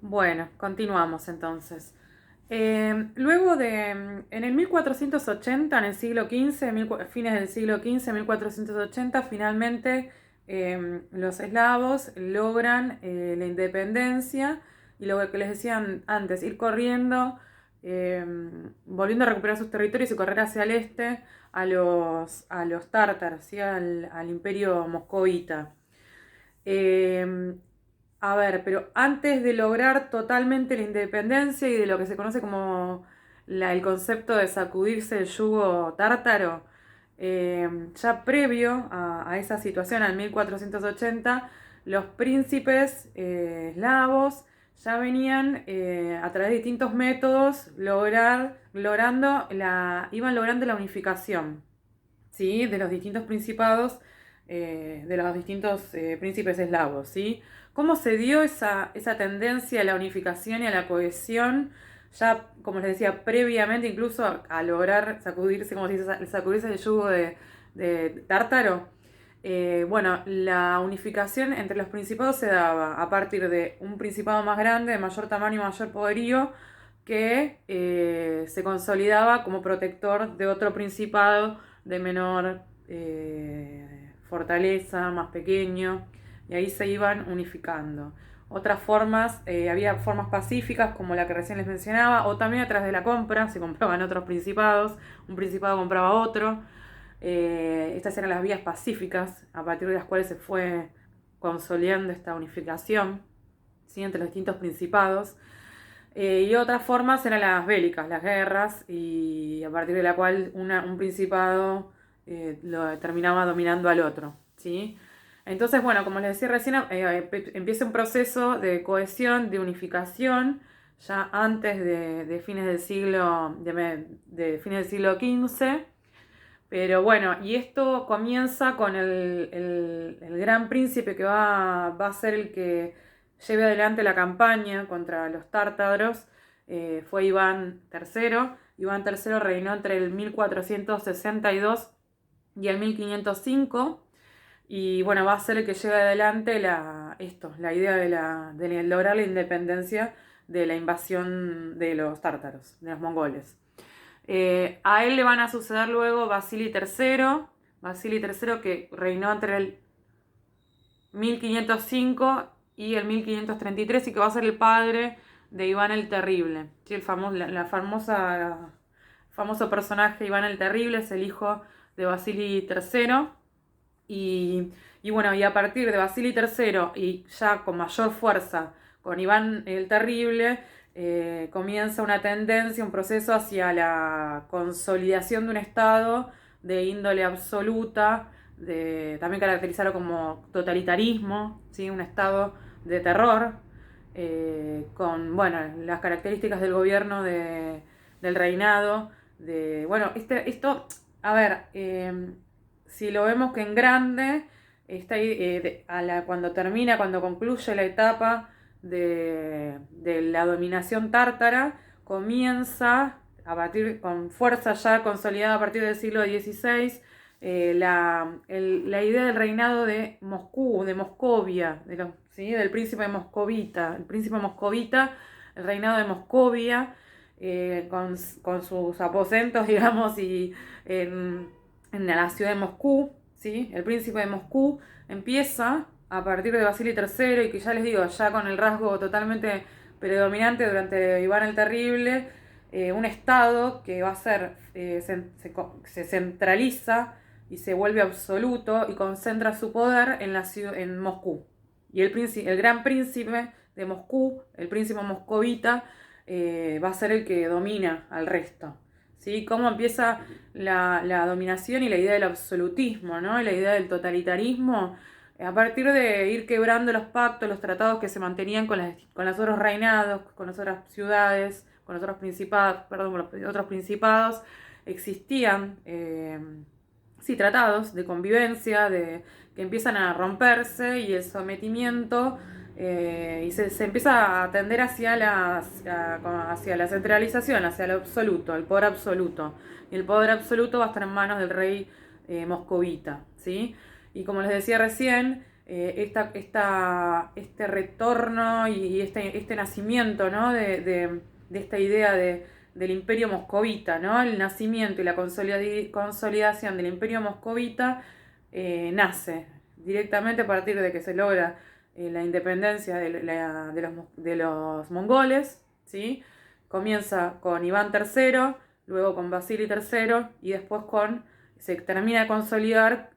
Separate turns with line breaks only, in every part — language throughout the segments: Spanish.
Bueno, continuamos entonces. En el 1480, en el siglo XV, fines del siglo XV, 1480, finalmente los eslavos logran la independencia y lo que les decían antes, ir corriendo, eh, volviendo a recuperar sus territorios y correr hacia el este a los tártaros, ¿sí? Al imperio moscovita. Eh, a ver, pero antes de lograr totalmente la independencia y de lo que se conoce como el concepto de sacudirse el yugo tártaro, ya previo a esa situación, al 1480, los príncipes eslavos ya venían a través de distintos métodos iban logrando la unificación, ¿sí? De los distintos principados, de los distintos príncipes eslavos, ¿sí? ¿Cómo se dio esa tendencia a la unificación y a la cohesión? Ya, como les decía, previamente incluso a lograr sacudirse, como se dice, sacudirse el yugo de Tártaro. Bueno, la unificación entre los principados se daba a partir de un principado más grande, de mayor tamaño y mayor poderío, que se consolidaba como protector de otro principado de menor fortaleza, más pequeño, y ahí se iban unificando. Otras formas, había formas pacíficas como la que recién les mencionaba, o también a través de la compra, se compraban otros principados, un principado compraba otro. Estas eran las vías pacíficas a partir de las cuales se fue consolidando esta unificación, ¿sí? Entre los distintos principados. Y otras formas eran las bélicas, las guerras, y a partir de la cual un principado lo terminaba dominando al otro, ¿sí? Entonces, bueno, como les decía recién, empieza un proceso de cohesión, de unificación, ya antes de fines del de fines del siglo XV. Pero bueno, y esto comienza con el gran príncipe que va a ser el que lleve adelante la campaña contra los tártaros. Fue Iván III. Iván III reinó entre el 1462 y el 1505. Y bueno, va a ser el que lleve adelante la idea de lograr la independencia de la invasión de los tártaros, de los mongoles. A él le van a suceder luego Vasili III que reinó entre el 1505 y el 1533 y que va a ser el padre de Iván el Terrible. ¿Sí? La famoso personaje Iván el Terrible es el hijo de Vasili III y bueno, y a partir de Vasili III y ya con mayor fuerza con Iván el Terrible, comienza una tendencia, un proceso hacia la consolidación de un Estado de índole absoluta, también caracterizarlo como totalitarismo, ¿sí? Un Estado de terror, con bueno, las características del gobierno del reinado. Bueno, esto, a ver, si lo vemos que en grande, cuando concluye la etapa de la dominación tártara, comienza con fuerza ya consolidada a partir del siglo XVI, la idea del reinado de Moscú, de Moscovia, ¿sí? Del príncipe moscovita, el reinado de Moscovia, con sus aposentos, digamos, y en la ciudad de Moscú, ¿sí? El príncipe de Moscú empieza a partir de Vasili III y que ya les digo, ya con el rasgo totalmente predominante durante Iván el Terrible, un estado que va a ser, se centraliza y se vuelve absoluto y concentra su poder en Moscú. Y el gran príncipe de Moscú, el príncipe moscovita, va a ser el que domina al resto. ¿Sí? Cómo empieza la dominación y la idea del absolutismo, ¿no? Y la idea del totalitarismo, a partir de ir quebrando los pactos, los tratados que se mantenían con los otros reinados, con las otras ciudades, con los otros principados, existían sí, tratados de convivencia, que empiezan a romperse y el sometimiento y se empieza a tender hacia la centralización, hacia el absoluto, el poder absoluto. Y el poder absoluto va a estar en manos del rey moscovita, ¿sí? Y como les decía recién, este retorno y este nacimiento, ¿no? de esta idea del imperio moscovita, ¿no? El nacimiento y la consolidación del imperio moscovita nace directamente a partir de que se logra la independencia de los mongoles, ¿sí? Comienza con Iván III, luego con Vasily III y después se termina de consolidar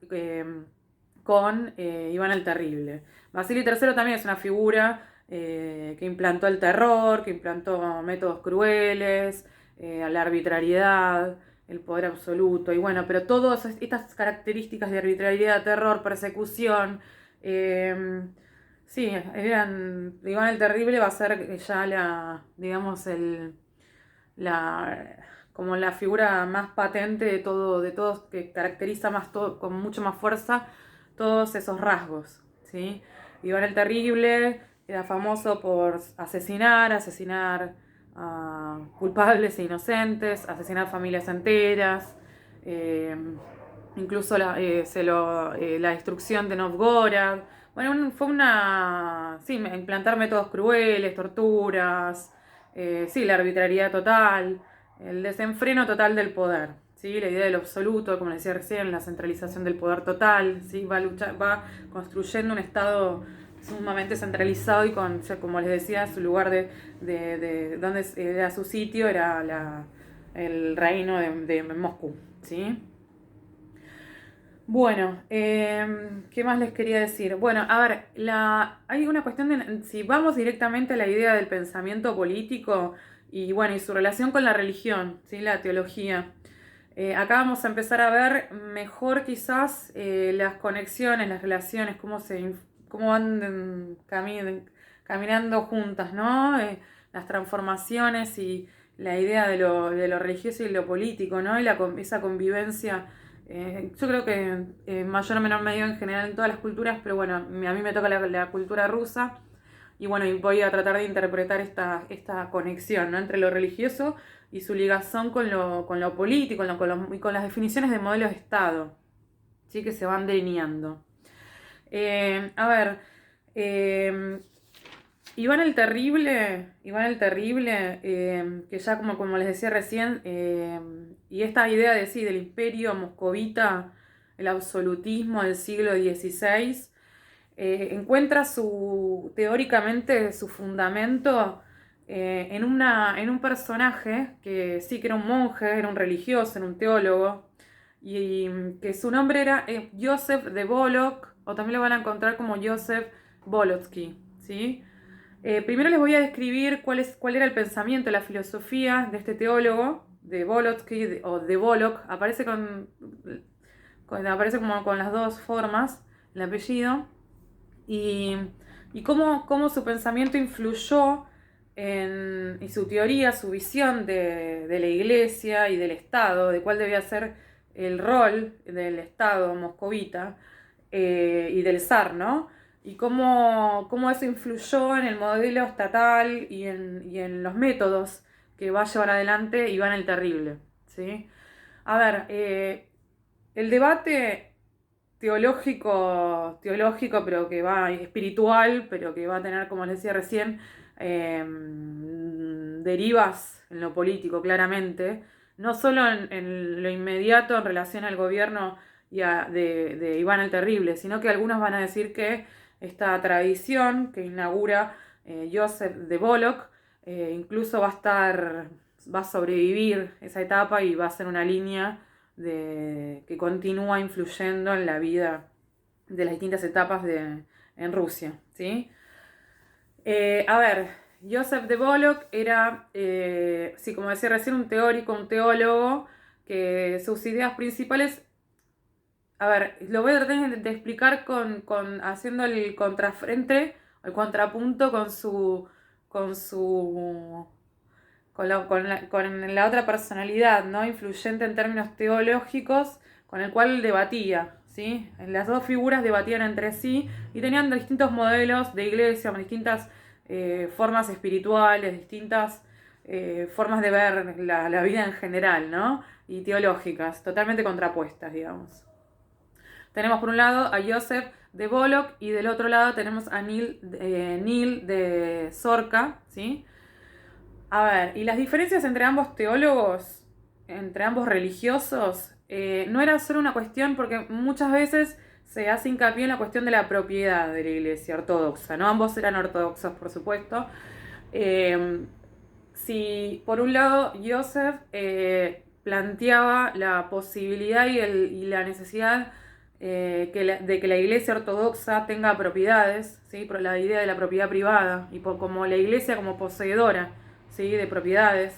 con Iván el Terrible. Vasily III también es una figura que implantó el terror, que implantó métodos crueles, la arbitrariedad, el poder absoluto, y bueno, pero todas estas características de arbitrariedad, terror, persecución, sí, Iván el Terrible va a ser ya digamos, la, como la figura más patente de todos, que caracteriza más todo, con mucho más fuerza todos esos rasgos, ¿sí? Iván el Terrible era famoso por asesinar a culpables e inocentes, asesinar familias enteras, eh, incluso la destrucción de Novgorod. Bueno, sí, implantar métodos crueles, torturas, sí, la arbitrariedad total, el desenfreno total del poder, ¿sí? La idea del absoluto, como decía recién, la centralización del poder total, ¿sí? Va construyendo un Estado sumamente centralizado y como les decía, su lugar de donde era su sitio era el reino de Moscú, ¿sí? Bueno, ¿qué más les quería decir? Bueno, a ver, hay una cuestión si vamos directamente a la idea del pensamiento político y bueno, y su relación con la religión, ¿sí? La teología. Acá vamos a empezar a ver mejor quizás las conexiones, las relaciones, cómo van caminando juntas, ¿no? Las transformaciones y la idea de lo religioso y lo político, ¿no? Y esa convivencia. Yo creo que en mayor o menor medida en general en todas las culturas, pero bueno, a mí me toca la cultura rusa y bueno, y voy a tratar de interpretar esta conexión, ¿no? Entre lo religioso y su ligación con lo político, y con las definiciones de modelos de Estado, ¿sí? Que se van delineando. A ver, eh, Iván el Terrible, que ya como les decía recién, y esta idea del imperio moscovita, el absolutismo del siglo XVI, encuentra teóricamente su fundamento en un personaje que sí que era un monje, era un religioso, era un teólogo, y que su nombre era Joseph de Volok, o también lo van a encontrar como Joseph Volotsky, ¿sí? Primero les voy a describir cuál era el pensamiento, la filosofía de este teólogo, de Volotsky o de Volok. Aparece aparece como con las dos formas el apellido. Y cómo su pensamiento influyó y su teoría, su visión de la iglesia y del Estado, de cuál debía ser el rol del Estado moscovita y del zar, ¿no? Y cómo eso influyó en el modelo estatal y en los métodos que va a llevar adelante Iván el Terrible, ¿sí? A ver, el debate teológico, pero que va espiritual, pero que va a tener, como les decía recién, derivas en lo político, claramente, no solo en lo inmediato en relación al gobierno de Iván el Terrible, sino que algunos van a decir que esta tradición que inaugura Joseph de Volok incluso va a sobrevivir esa etapa y va a ser una línea que continúa influyendo en la vida de las distintas etapas en Rusia, ¿sí? A ver, Joseph de Volok era, sí, como decía recién, un teórico, un teólogo, que sus ideas principales, a ver, lo voy a tratar de explicar haciendo el contrafrente, el contrapunto con la otra personalidad, ¿no? Influyente en términos teológicos, con el cual debatía, ¿sí? Las dos figuras debatían entre sí y tenían distintos modelos de iglesia, distintas formas espirituales, distintas formas de ver la vida en general, ¿no? Y teológicas, totalmente contrapuestas, digamos. Tenemos por un lado a Joseph de Bollock, y del otro lado tenemos a Neil de Zorca, ¿sí? A ver, y las diferencias entre ambos teólogos, entre ambos religiosos, no era solo una cuestión, porque muchas veces se hace hincapié en la cuestión de la propiedad de la iglesia ortodoxa, ¿no? Ambos eran ortodoxos, por supuesto. Eh, si por un lado Joseph planteaba la posibilidad y la necesidad de que la iglesia ortodoxa tenga propiedades, ¿sí? Por la idea de la propiedad privada, y como la iglesia como poseedora, ¿sí? De propiedades.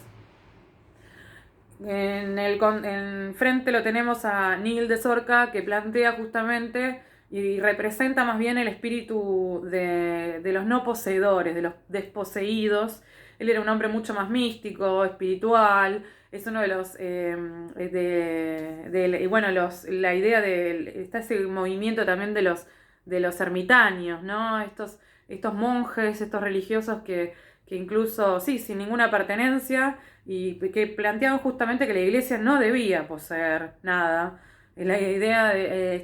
En frente lo tenemos a Neil de Zorca, que plantea justamente y representa más bien el espíritu de los no poseedores, de los desposeídos. Él era un hombre mucho más místico, espiritual, es uno de los, bueno, la idea está ese movimiento también de los ermitaños, ¿no? Estos monjes, estos religiosos que incluso, sí, sin ninguna pertenencia, y que planteaban justamente que la iglesia no debía poseer nada. Esta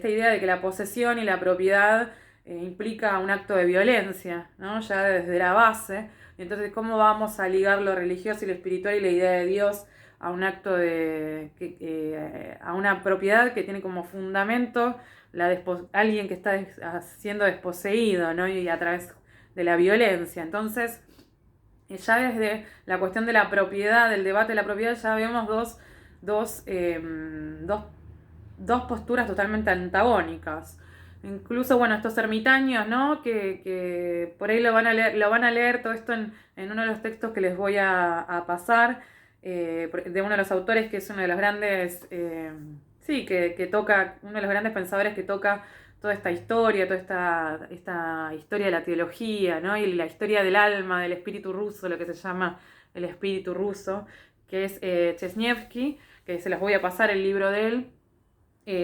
idea de que la posesión y la propiedad implica un acto de violencia, ¿no? Ya desde la base. Entonces, ¿cómo vamos a ligar lo religioso y lo espiritual y la idea de Dios a un acto a una propiedad que tiene como fundamento alguien que está siendo desposeído, ¿no? Y a través de la violencia? Entonces, ya desde la cuestión de la propiedad, del debate de la propiedad, ya vemos dos, dos posturas totalmente antagónicas. Incluso, bueno, estos ermitaños, ¿no? Que por ahí lo van a leer todo esto en uno de los textos que les voy a pasar, de uno de los autores que es uno de los grandes, sí, que toca, uno de los grandes pensadores que toca toda esta historia, toda esta historia de la teología, ¿no? Y la historia del alma, del espíritu ruso, lo que se llama el espíritu ruso, que es Chesnievsky, que se los voy a pasar el libro de él.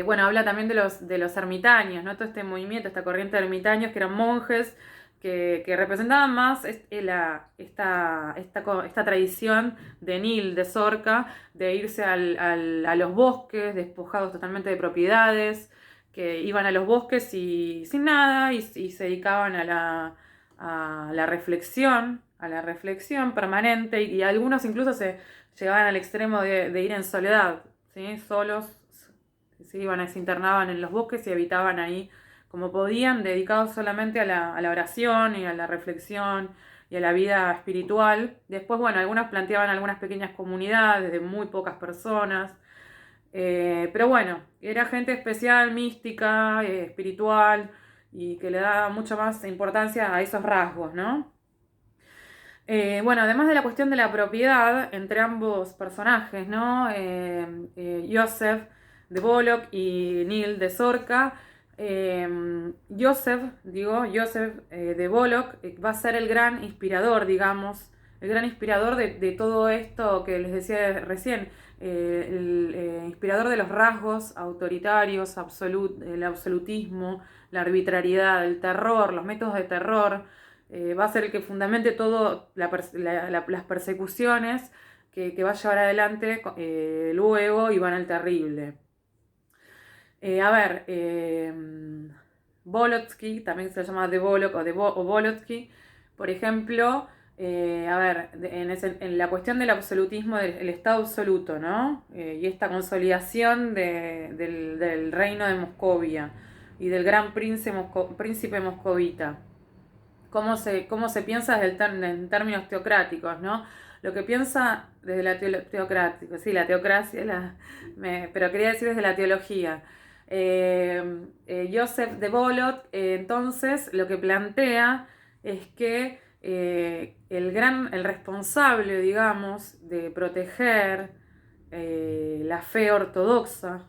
Bueno, habla también de los ermitaños, ¿no? Todo este movimiento, esta corriente de ermitaños que eran monjes que representaban más esta tradición de Nil, de Zorca, de irse a los bosques, despojados totalmente de propiedades, que iban a los bosques y sin nada y se dedicaban a la reflexión permanente, y algunos incluso se llegaban al extremo de ir en soledad, ¿sí? Solos. Sí, se internaban en los bosques y habitaban ahí como podían, dedicados solamente a la oración y a la reflexión y a la vida espiritual. Después, bueno, algunos planteaban algunas pequeñas comunidades de muy pocas personas, pero bueno, era gente especial, mística, espiritual, y que le daba mucha más importancia a esos rasgos, ¿no? Bueno, además de la cuestión de la propiedad entre ambos personajes, ¿no? Joseph de Bollock y Neil de Zorca. Joseph de Bollock va a ser el gran inspirador, digamos, el gran inspirador de todo esto que les decía recién, el inspirador de los rasgos autoritarios, el absolutismo, la arbitrariedad, el terror, los métodos de terror. Va a ser el que fundamente todo las persecuciones que va a llevar adelante luego Iván el Terrible. A ver, Volotsky, también se llama de Bollock o Volotsky, por ejemplo, a ver, en la cuestión del absolutismo, del Estado absoluto, ¿no? Y esta consolidación del reino de Moscovia y del gran príncipe moscovita. Cómo se piensa en términos teocráticos, ¿no? Lo que piensa desde la teocrática, sí, la teocracia, pero quería decir desde la teología. Joseph de Bollock, entonces, lo que plantea es que el responsable, digamos, de proteger la fe ortodoxa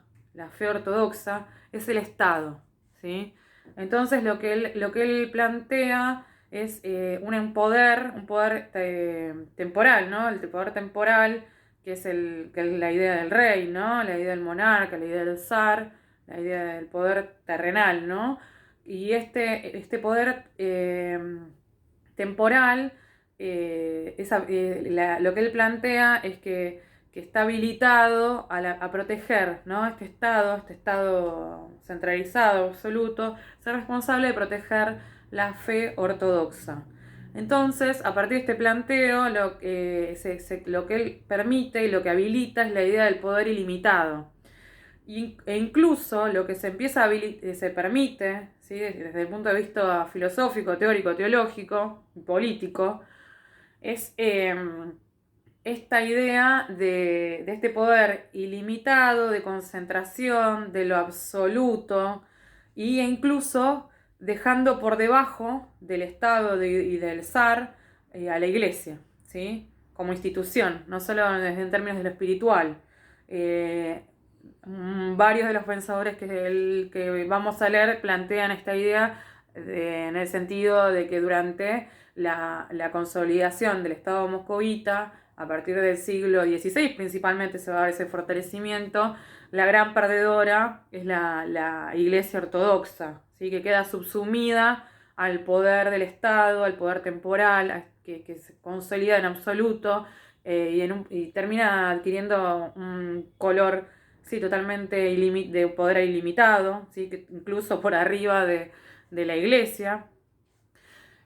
es el Estado, ¿sí? Entonces lo que él plantea es un poder temporal, ¿no? El poder temporal, que es la idea del rey, ¿no? La idea del monarca, la idea del zar, la idea del poder terrenal, ¿no? Y este poder temporal, lo que él plantea es que que está habilitado a proteger, ¿no? Este Estado centralizado, absoluto, ser responsable de proteger la fe ortodoxa. Entonces, a partir de este planteo, lo que él permite y lo que habilita es la idea del poder ilimitado. E incluso lo que se empieza se permite, ¿sí? Desde el punto de vista filosófico, teórico, teológico, político, es esta idea de este poder ilimitado, de concentración, de lo absoluto, e incluso dejando por debajo del Estado y del zar a la Iglesia, ¿sí? Como institución, no solo en términos de lo espiritual. Varios de los pensadores que vamos a leer plantean esta idea en el sentido de que durante la consolidación del Estado moscovita, a partir del siglo XVI principalmente se va a ver ese fortalecimiento, la gran perdedora es la Iglesia ortodoxa, ¿sí? Que queda subsumida al poder del Estado, al poder temporal, que se consolida en absoluto y termina adquiriendo un color, sí, totalmente de poder ilimitado, ¿sí? Que incluso por arriba de la Iglesia.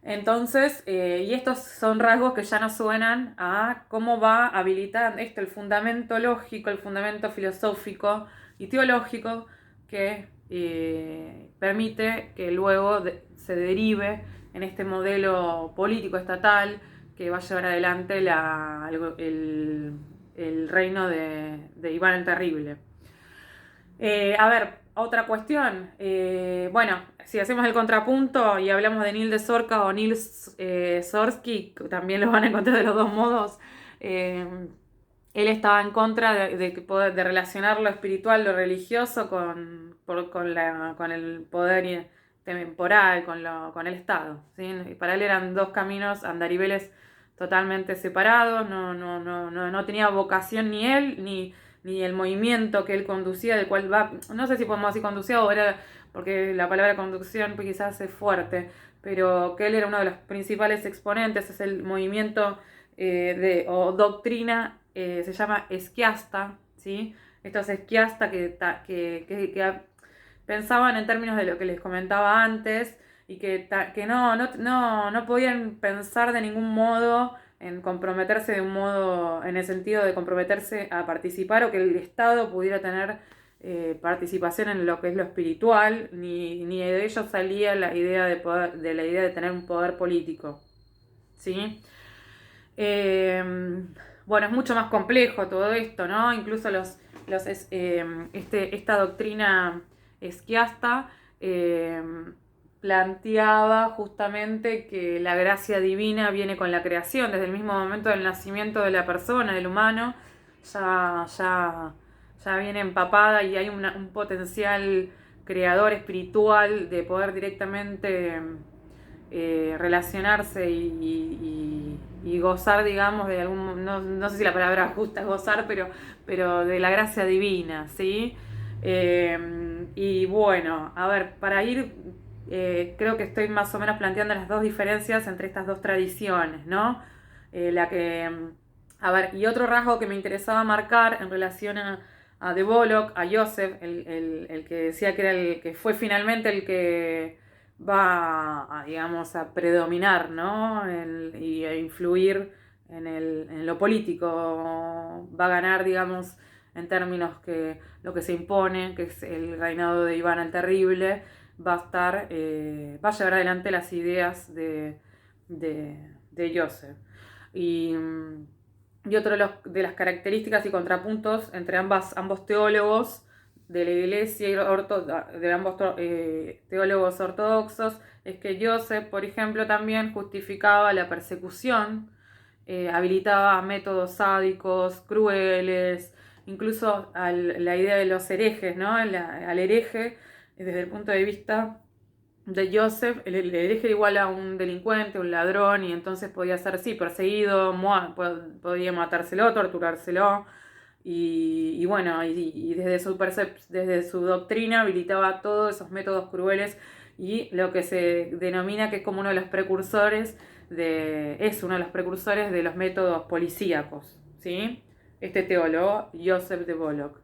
Entonces, y estos son rasgos que ya nos suenan a cómo va habilitando el fundamento lógico, el fundamento filosófico y teológico que permite que luego se derive en este modelo político estatal que va a llevar adelante el reino de Iván el Terrible. A ver, otra cuestión. Bueno, si hacemos el contrapunto y hablamos de Nil de Zorca o Nils Zorsky, también los van a encontrar de los dos modos. Él estaba en contra de relacionar lo espiritual, lo religioso con el poder temporal, con el Estado, ¿sí? Para él eran dos caminos andariveles totalmente separados, no tenía vocación ni él ni el movimiento que él conducía, del cual va, no sé si podemos decir conducía o era, porque la palabra conducción pues quizás es fuerte, pero que él era uno de los principales exponentes, es el movimiento o doctrina, se llama esquiasta, ¿sí? Estos esquiastas que pensaban en términos de lo que les comentaba antes y que no podían pensar de ningún modo en comprometerse de un modo, en el sentido de comprometerse a participar o que el Estado pudiera tener participación en lo que es lo espiritual, ni de ellos salía la idea de la idea de tener un poder político, ¿sí? Bueno, es mucho más complejo todo esto, ¿no? Incluso esta doctrina esquiasta planteaba justamente que la gracia divina viene con la creación, desde el mismo momento del nacimiento de la persona, del humano, ya viene empapada y hay un potencial creador espiritual de poder directamente relacionarse y gozar, digamos, de algún, no sé si la palabra justa es gozar, pero de la gracia divina, ¿sí? Y bueno, a ver, para ir, creo que estoy más o menos planteando las dos diferencias entre estas dos tradiciones, ¿no? A ver, y otro rasgo que me interesaba marcar en relación a De Bollock, a Joseph, el que decía que era el que fue finalmente el que va digamos, a predominar, ¿no? Y a influir en lo político, va a ganar, digamos, en términos que lo que se impone, que es el reinado de Iván el Terrible, va a llevar adelante las ideas de Joseph. Y otro de las características y contrapuntos entre ambos teólogos de la Iglesia de ambos teólogos ortodoxos es que Joseph, por ejemplo, también justificaba la persecución, habilitaba métodos sádicos, crueles, incluso la idea de los herejes, ¿no? Al hereje, desde el punto de vista de Joseph, el hereje era igual a un delincuente, un ladrón, y entonces podía ser, sí, perseguido, podía matárselo, torturárselo, y bueno, y desde su doctrina habilitaba todos esos métodos crueles y lo que se denomina que es como uno de los precursores es uno de los precursores de los métodos policíacos, ¿sí? este teólogo, Joseph de Bullock.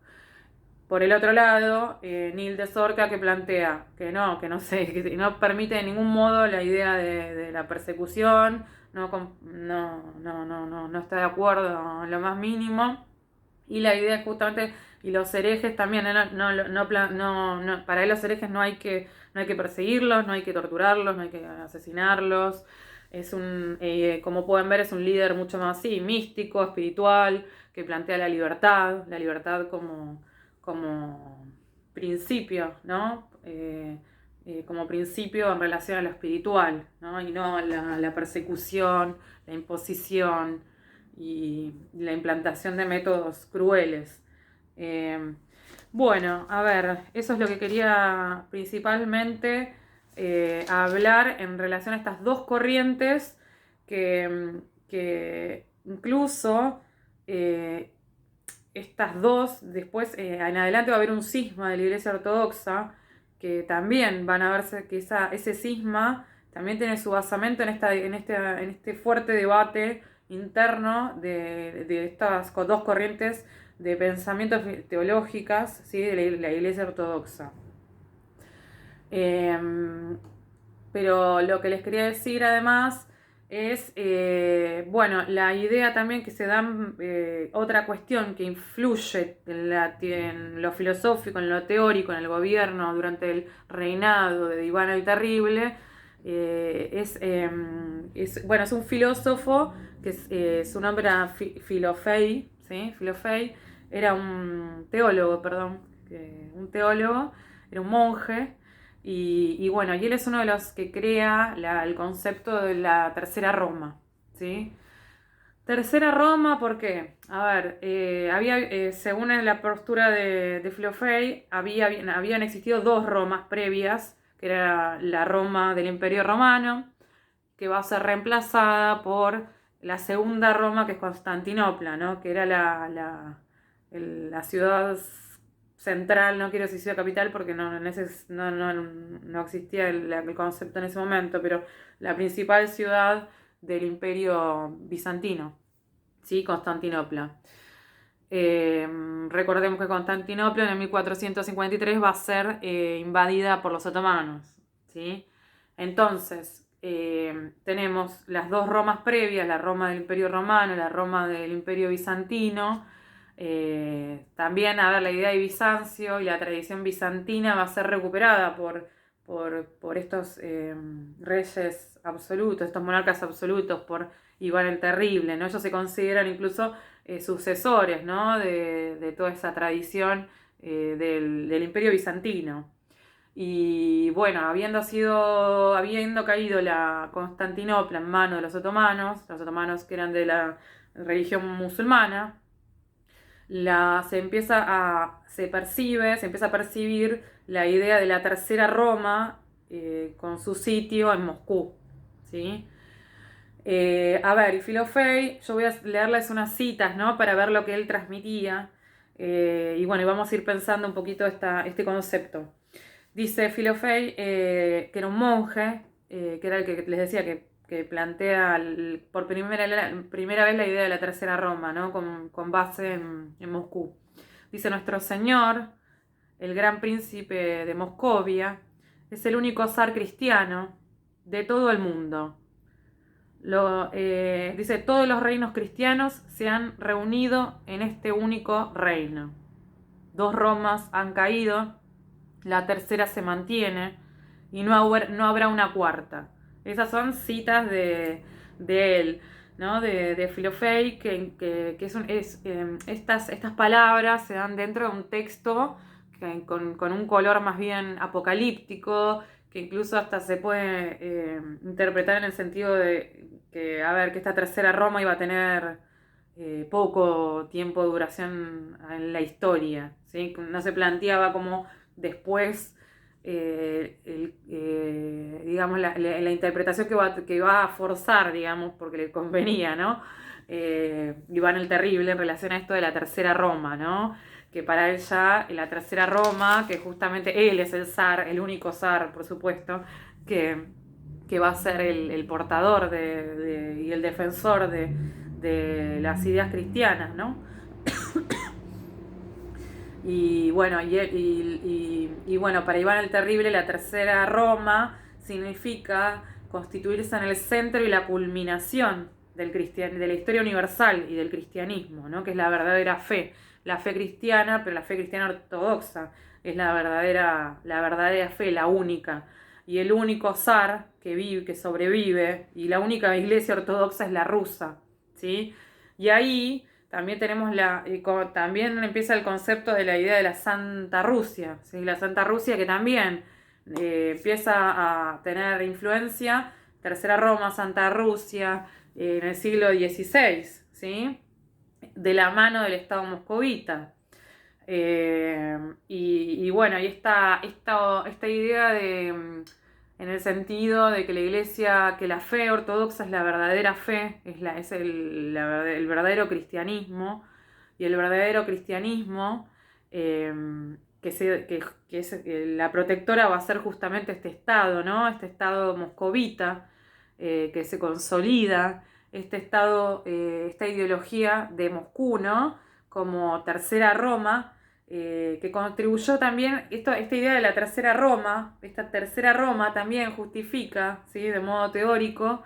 Por el otro lado, Neil de Zorca, que plantea que no que no permite de ningún modo la idea de la persecución, no está de acuerdo en lo más mínimo. Y la idea justamente, y los herejes también, para él los herejes no hay que perseguirlos, no hay que torturarlos, no hay que asesinarlos. Como pueden ver, es un líder mucho más así, místico, espiritual, que plantea la libertad como principio, ¿no? Como principio en relación a lo espiritual, ¿no? Y no a la persecución, la imposición y la implantación de métodos crueles. Bueno, a ver, eso es lo que quería principalmente hablar en relación a estas dos corrientes que incluso estas dos, después en adelante va a haber un cisma de la Iglesia Ortodoxa, que también van a verse que ese cisma también tiene su basamento en este fuerte debate interno de estas dos corrientes de pensamientos teológicas, ¿sí? De la Iglesia Ortodoxa. Pero lo que les quería decir además es, la idea también que se da otra cuestión que influye en lo filosófico, en lo teórico, en el gobierno durante el reinado de Iván el Terrible. Es un filósofo que su nombre era Filofei, ¿sí? Filofei era un teólogo, era un monje. Y él es uno de los que crea el concepto de la Tercera Roma, ¿sí? Tercera Roma, ¿por qué? A ver, según la postura de Filofei, habían existido dos Romas previas, que era la Roma del Imperio Romano, que va a ser reemplazada por la segunda Roma, que es Constantinopla, ¿no? Que era la ciudad central, no quiero decir ciudad capital porque no existía el concepto en ese momento, pero la principal ciudad del Imperio Bizantino, ¿sí? Constantinopla. Recordemos que Constantinopla en el 1453 va a ser invadida por los otomanos, ¿sí? Entonces, tenemos las dos Romas previas, la Roma del Imperio Romano, la Roma del Imperio Bizantino. También, la idea de Bizancio y la tradición bizantina va a ser recuperada por estos reyes absolutos, estos monarcas absolutos, por Iván el Terrible, ¿no? Ellos se consideran incluso sucesores, ¿no? de toda esa tradición del Imperio Bizantino. Y bueno, habiendo caído la Constantinopla en manos de los otomanos que eran de la religión musulmana, se empieza a percibir la idea de la Tercera Roma con su sitio en Moscú, ¿sí? Y Filofei, yo voy a leerles unas citas, ¿no? Para ver lo que él transmitía. Y vamos a ir pensando un poquito este concepto. Dice Filofei que era un monje, que era el que les decía que plantea por primera vez la idea de la Tercera Roma, ¿no? Con base en Moscú. Dice: nuestro señor, el gran príncipe de Moscovia, es el único zar cristiano de todo el mundo. Dice: todos los reinos cristianos se han reunido en este único reino. Dos Romas han caído, la tercera se mantiene y no habrá una cuarta. Esas son citas de él, ¿no? De Filofei, estas palabras se dan dentro de un texto con un color más bien apocalíptico, que incluso hasta se puede interpretar en el sentido de que esta Tercera Roma iba a tener poco tiempo de duración en la historia, ¿sí? No se planteaba como después, digamos, la interpretación que va a forzar, digamos, porque le convenía, ¿no? Iván el Terrible en relación a esto de la Tercera Roma, ¿no? Que para él ya la Tercera Roma, que justamente él es el zar, el único zar, por supuesto, que va a ser el portador y el defensor de las ideas cristianas, ¿no? Y bueno, bueno, para Iván el Terrible, la tercera Roma significa constituirse en el centro y la culminación de la historia universal y del cristianismo, ¿no? Que es la verdadera fe. La fe cristiana, pero la fe cristiana ortodoxa es la verdadera fe, la única. Y el único zar que vive, que sobrevive, y la única iglesia ortodoxa es la rusa, ¿sí? Y ahí también tenemos también empieza el concepto de la idea de la Santa Rusia, ¿sí? La Santa Rusia que también empieza a tener influencia, Tercera Roma, Santa Rusia, en el siglo XVI, ¿sí? De la mano del Estado moscovita. Y bueno, y esta idea en el sentido de que la iglesia, que la fe ortodoxa es la verdadera fe, es el verdadero cristianismo, y el verdadero cristianismo, la protectora va a ser justamente este Estado, ¿no? Este Estado moscovita, que se consolida, este Estado, esta ideología de Moscú, ¿no? Como Tercera Roma, que contribuyó también, esta idea de la Tercera Roma, esta Tercera Roma también justifica, ¿sí? De modo teórico,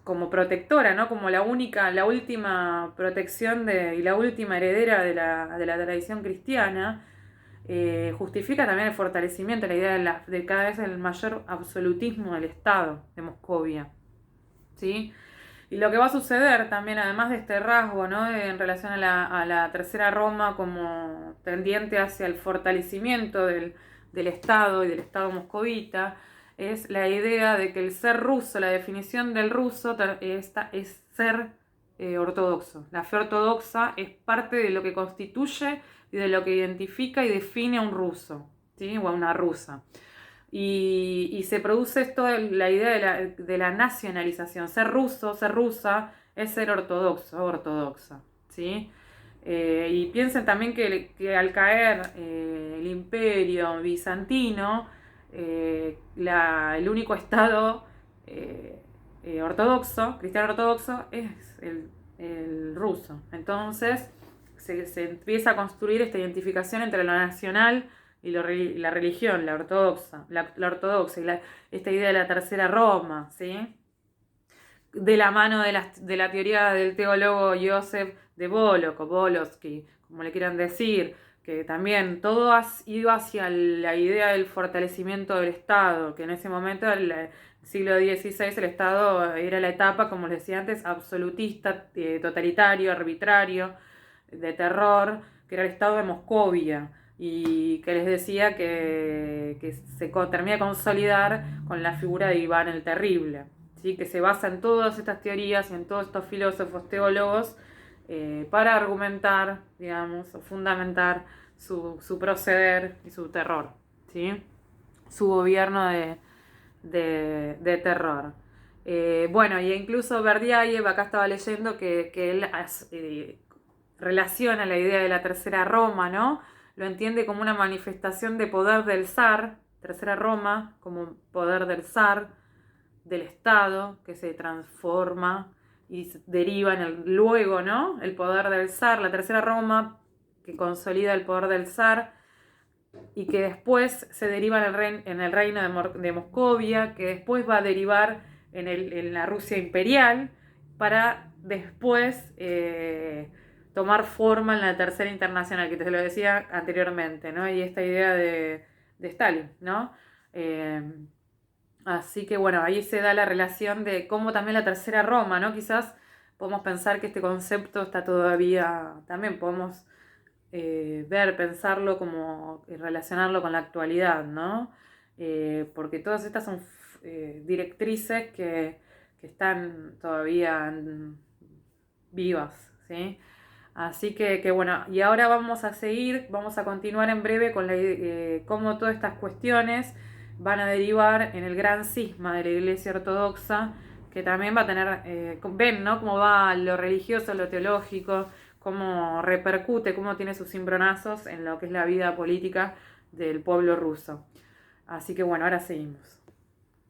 como protectora, ¿no? Como la última protección y la última heredera de la tradición cristiana, justifica también el fortalecimiento, la idea de cada vez el mayor absolutismo del Estado de Moscovia, ¿sí? Y lo que va a suceder también, además de este rasgo, ¿no? En relación a la Tercera Roma como tendiente hacia el fortalecimiento del Estado y del Estado moscovita, es la idea de que el ser ruso, la definición del ruso es ser ortodoxo. La fe ortodoxa es parte de lo que constituye y de lo que identifica y define a un ruso, ¿sí? O a una rusa. Y se produce esto, la idea de la nacionalización. Ser ruso, ser rusa, es ser ortodoxo, ortodoxa, ¿sí? Y piensen también que al caer el imperio bizantino, el único estado ortodoxo, cristiano ortodoxo, es el ruso. Entonces se empieza a construir esta identificación entre lo nacional y la religión, la ortodoxa, esta idea de la Tercera Roma, ¿sí? De la mano de la teoría del teólogo Joseph de Volok o Volotsky, como le quieran decir, que también todo iba hacia la idea del fortalecimiento del Estado, que en ese momento, en el siglo XVI, el Estado era la etapa, como les decía antes, absolutista, totalitario, arbitrario, de terror, que era el Estado de Moscovia, y que les decía que se termina de consolidar con la figura de Iván el Terrible, ¿sí? Que se basa en todas estas teorías y en todos estos filósofos teólogos para argumentar, digamos, o fundamentar su proceder y su terror, ¿sí? Su gobierno de terror. Bueno, y incluso Berdiaev, acá estaba leyendo que él relaciona la idea de la Tercera Roma, ¿no? Lo entiende como una manifestación de poder del zar, Tercera Roma, como poder del zar, del Estado, que se transforma y deriva luego, ¿no? El poder del zar, la Tercera Roma, que consolida el poder del zar y que después se deriva en el reino de Moscovia, que después va a derivar en la Rusia imperial, para después tomar forma en la Tercera Internacional, que te lo decía anteriormente, ¿no? Y esta idea de Stalin, ¿no? Así que bueno, ahí se da la relación de cómo también la Tercera Roma, ¿no? Quizás podemos pensar que este concepto está todavía, también podemos pensarlo como relacionarlo con la actualidad, ¿no? Porque todas estas son directrices que están todavía vivas, ¿sí? Así que bueno, y ahora vamos a continuar en breve con cómo todas estas cuestiones van a derivar en el gran cisma de la Iglesia Ortodoxa, que también va a tener, ven, ¿no? Cómo va lo religioso, lo teológico, cómo repercute, cómo tiene sus cimbronazos en lo que es la vida política del pueblo ruso. Así que bueno, ahora seguimos.